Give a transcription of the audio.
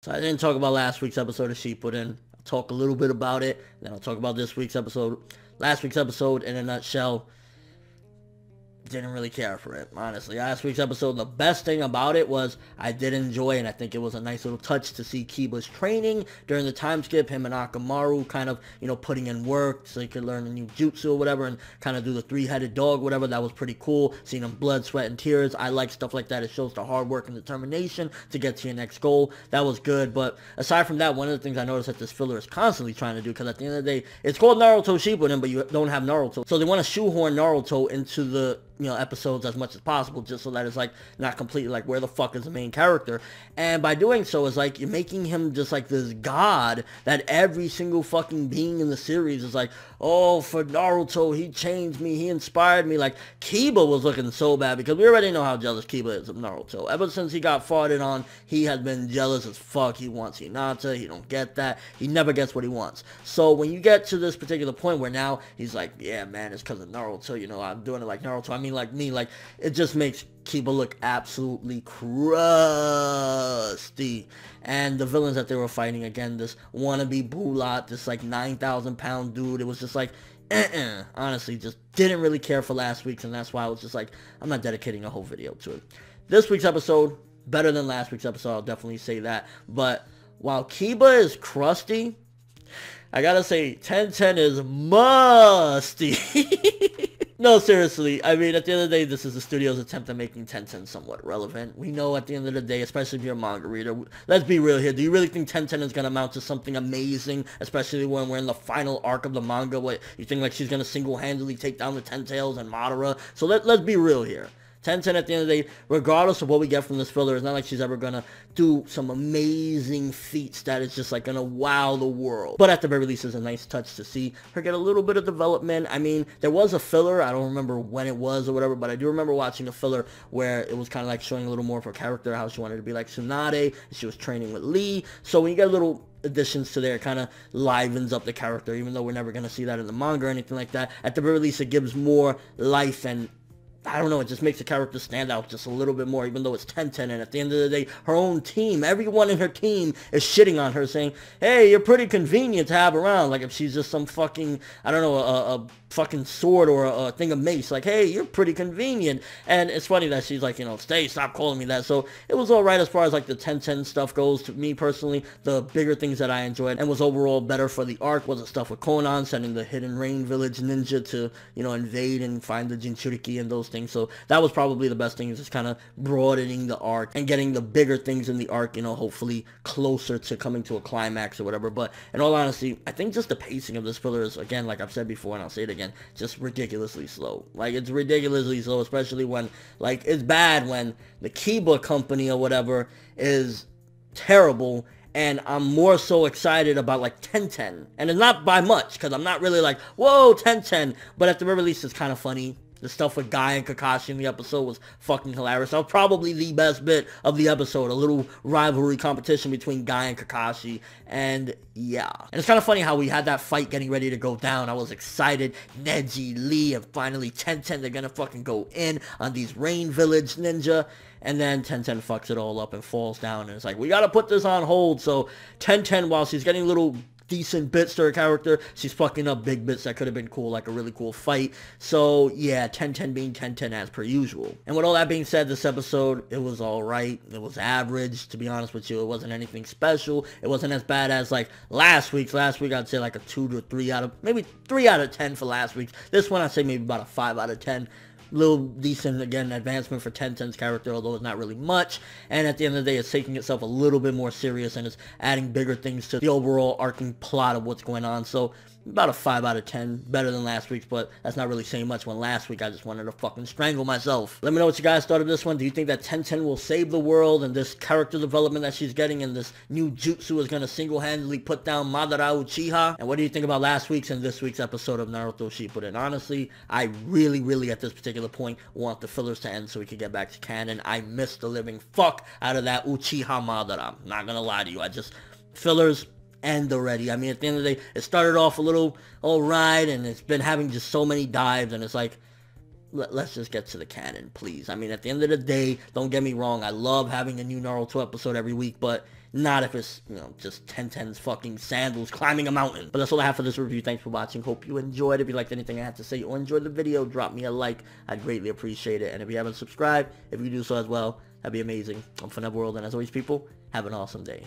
So I didn't talk about last week's episode of Shippuden. I'll talk a little bit about it, then I'll talk about this week's episode. Last week's episode, in a nutshell, didn't really care for it, honestly. Last week's episode, the best thing about it was I did enjoy, and I think it was a nice little touch to see Kiba's training during the time skip, him and Akamaru kind of, putting in work so he could learn a new jutsu or whatever and kind of do the three-headed dog, whatever. That was pretty cool. Seeing him blood, sweat, and tears. I like stuff like that. It shows the hard work and determination to get to your next goal. That was good, but aside from that, one of the things I noticed that this filler is constantly trying to do, because at the end of the day, it's called Naruto Shippuden, but you don't have Naruto. So they want to shoehorn Naruto into the episodes as much as possible, just so that it's like not completely like where the fuck is the main character. And by doing so, it's like you're making him just like this god that every single fucking being in the series is like, oh, for Naruto, he changed me, he inspired me. Like Kiba was looking so bad, because we already know how jealous Kiba is of Naruto. Ever since he got farted on, he has been jealous as fuck. He wants Hinata, he don't get that, he never gets what he wants. So when you get to this particular point where now he's like, yeah man, it's because of Naruto, I'm doing it like Naruto. I mean, like me, like it just makes Kiba look absolutely crusty. And the villains that they were fighting, again, this wannabe Bulat, this like 9,000-pound dude, it was just like, honestly, just didn't really care for last week's, and that's why I was just like, I'm not dedicating a whole video to it. This week's episode, better than last week's episode, I'll definitely say that. But while Kiba is crusty, I gotta say, Tenten is musty. No, seriously, I mean, at the end of the day, this is the studio's attempt at making Tenten somewhat relevant. We know at the end of the day, especially if you're a manga reader, let's be real here, do you really think Tenten is going to amount to something amazing, especially when we're in the final arc of the manga? What, you think like she's going to single-handedly take down the Ten Tails and Madara? So let's be real here. Tenten, at the end of the day, regardless of what we get from this filler, it's not like she's ever going to do some amazing feats that is just like going to wow the world. But at the very least, it's a nice touch to see her get a little bit of development. I mean, there was a filler, I don't remember when it was or whatever, but I do remember watching a filler where it was kind of like showing a little more of her character, how she wanted to be like Tsunade, and she was training with Lee. So when you get little additions to there, it kind of livens up the character, even though we're never going to see that in the manga or anything like that. At the very least, it gives more life, and I don't know, it just makes the character stand out just a little bit more, even though it's Tenten, and at the end of the day, her own team, everyone in her team is shitting on her, saying, hey, you're pretty convenient to have around, like if she's just some fucking, I don't know, a fucking sword or a thing of mace, like, hey, you're pretty convenient. And it's funny that she's like, stop calling me that. So it was alright as far as like the Tenten stuff goes. To me personally, the bigger things that I enjoyed and was overall better for the arc was the stuff with Conan sending the Hidden Rain Village ninja to, invade and find the Jinchuriki and those things. So that was probably the best thing, is just kind of broadening the arc and getting the bigger things in the arc, hopefully closer to coming to a climax or whatever. But in all honesty, I think just the pacing of this filler is, again, like I've said before and I'll say it again, just ridiculously slow. Like, it's ridiculously slow, especially when, like, it's bad when the Kiba company or whatever is terrible, and I'm more so excited about, like, Tenten. And it's not by much, because I'm not really like, whoa, Tenten, but at the very least, it's kind of funny. The stuff with Guy and Kakashi in the episode was fucking hilarious. That was probably the best bit of the episode. A little rivalry competition between Guy and Kakashi. And yeah. And it's kind of funny how we had that fight getting ready to go down. I was excited. Neji, Lee, and finally Tenten, they're gonna fucking go in on these Rain Village ninja. And then Tenten fucks it all up and falls down. And it's like, we gotta put this on hold. So Tenten, while she's getting little decent bits to her character, she's fucking up big bits that could have been cool, like a really cool fight. So yeah, Tenten being Tenten as per usual. And with all that being said, this episode, it was alright. It was average, to be honest with you. It wasn't anything special. It wasn't as bad as like last week's. Last week I'd say like a 2 to 3 out of, maybe 3 out of 10 for last week's. This one I'd say maybe about a 5 out of 10. Little decent, again, advancement for Tenten's character, although it's not really much. And at the end of the day, it's taking itself a little bit more serious, and it's adding bigger things to the overall arcing plot of what's going on. So about a 5 out of 10, better than last week's, but that's not really saying much when last week I just wanted to fucking strangle myself. Let me know what you guys thought of this one. Do you think that Tenten will save the world, and this character development that she's getting and this new jutsu is going to single-handedly put down Madara Uchiha? And what do you think about last week's and this week's episode of Naruto Shippuden? Honestly, I really at this particular point want the fillers to end so we can get back to canon. I miss the living fuck out of that Uchiha Madara. I'm not gonna lie to you. Fillers end already. I mean, at the end of the day, it started off a little alright, and it's been having just so many dives, and it's like, let's just get to the canon, please. I mean, at the end of the day, don't get me wrong, I love having a new Naruto episode every week, but Not if it's, you know, just Tenten's fucking sandals climbing a mountain. But that's all I have for this review. Thanks for watching. Hope you enjoyed. If you liked anything I had to say or enjoyed the video, drop me a like. I'd greatly appreciate it. And if you haven't subscribed, if you do so as well, that'd be amazing. I'm ForneverWorld, and as always, people, have an awesome day.